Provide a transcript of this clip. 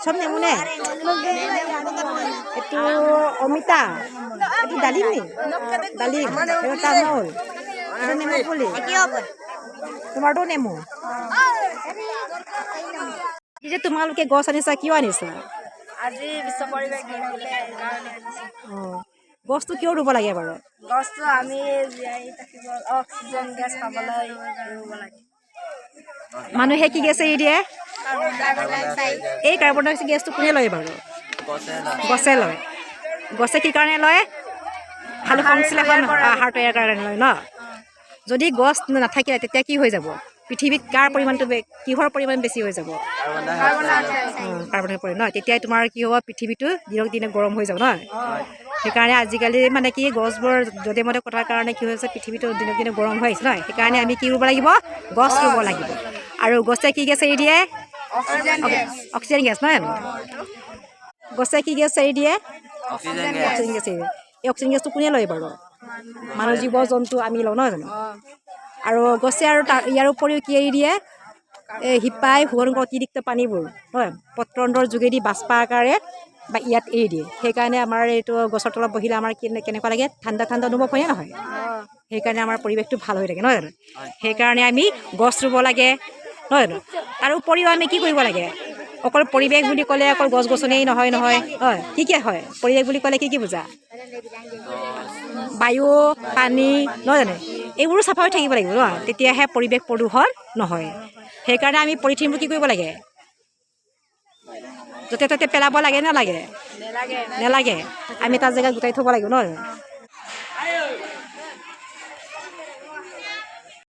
চব নেমু নে এইটো অমিতা এইটো ডালিম নি ডালিম এইটো তামোল এইটো নেমু পুলি তোমাৰতো নেমু কি যে তোমালোকে গছ আনিছা কিয় আনিছা আজি বিশ্ব পৰিৱেশ দিন গছটো কিয় ৰুব লাগে বাৰু গছটো আমি জীয়াই থাকিব অক্সিজেন গেছ পাবলৈ ৰুব লাগে মানুহে কি গেছ এৰি দিয়ে এই কাৰ্বন ডাই অক্সাইড গেছটো কোনে লয় বাৰু গছে লয় গছে কি কাৰণে লয় ভালু সংশ্লেষণ আহাৰ তৈয়াৰ কাৰণে লয় ন যদি গছ নাথাকে তেতিয়া কি হৈ যাব পৃথিৱীত কাৰ পৰিমাণটো কিহৰ পৰিমাণ বেছি হৈ যাব কাৰ্বন পৰে ন তেতিয়া তোমাৰ কি হ'ব পৃথিৱীটো দিনক দিনে গৰম হৈ যাব ন সেইকাৰণে আজিকালি মানে কি গছবোৰ যধে মধে কটাৰ কাৰণে কি হৈছে পৃথিৱীটো দিনক দিনে গৰম হৈ আহিছে ন সেইকাৰণে আমি কি ৰুব লাগিব গছ ৰুব লাগিব আৰু গছে কি গেছ এৰি দিয়ে অক্সিজেন গেছ নহয় গছে কি গেছ এৰি দিয়ে অক্সিজেন গেছ এৰি দিয়ে এই অক্সিজেন গেছটো কোনে লয় বাৰু মানুহ জীৱ জন্তু আমি লওঁ নহয় জানো আৰু গছে আৰু ইয়াৰ উপৰিও কি এৰি দিয়ে এই শিপাই শোধন কৰা অতিৰিক্ত পানীবোৰ হয় পত্ৰন্তৰ যোগেদি বাষ্প আকাৰে বা ইয়াত এৰি দিয়ে সেইকাৰণে আমাৰ এইটো গছৰ তলত বহিলে আমাৰ কেনেকুৱা লাগে ঠাণ্ডা ঠাণ্ডা অনুভৱ হয়নে নহয় সেইকাৰণে আমাৰ পৰিৱেশটো ভাল হৈ থাকে নহয় জানো সেইকাৰণে আমি গছ ৰুব লাগে নহয় জানো তাৰ উপৰিও আমি কি কৰিব লাগে অকল পৰিৱেশ বুলি ক'লে অকল গছ গছনিয়েই নহয় হয় কি হয় পৰিৱেশ বুলি ক'লে কি বুজা বায়ু পানী নহয় জানো এইবোৰো চাফা হৈ থাকিব লাগিব ন তেতিয়াহে পৰিৱেশ প্ৰদূষণ নহয় সেইকাৰণে আমি পলিথিনবোৰ কি কৰিব লাগে য'তে ত'তে পেলাব লাগে নালাগে আমি এটা জেগাত গোটাই থ'ব লাগিব নহয়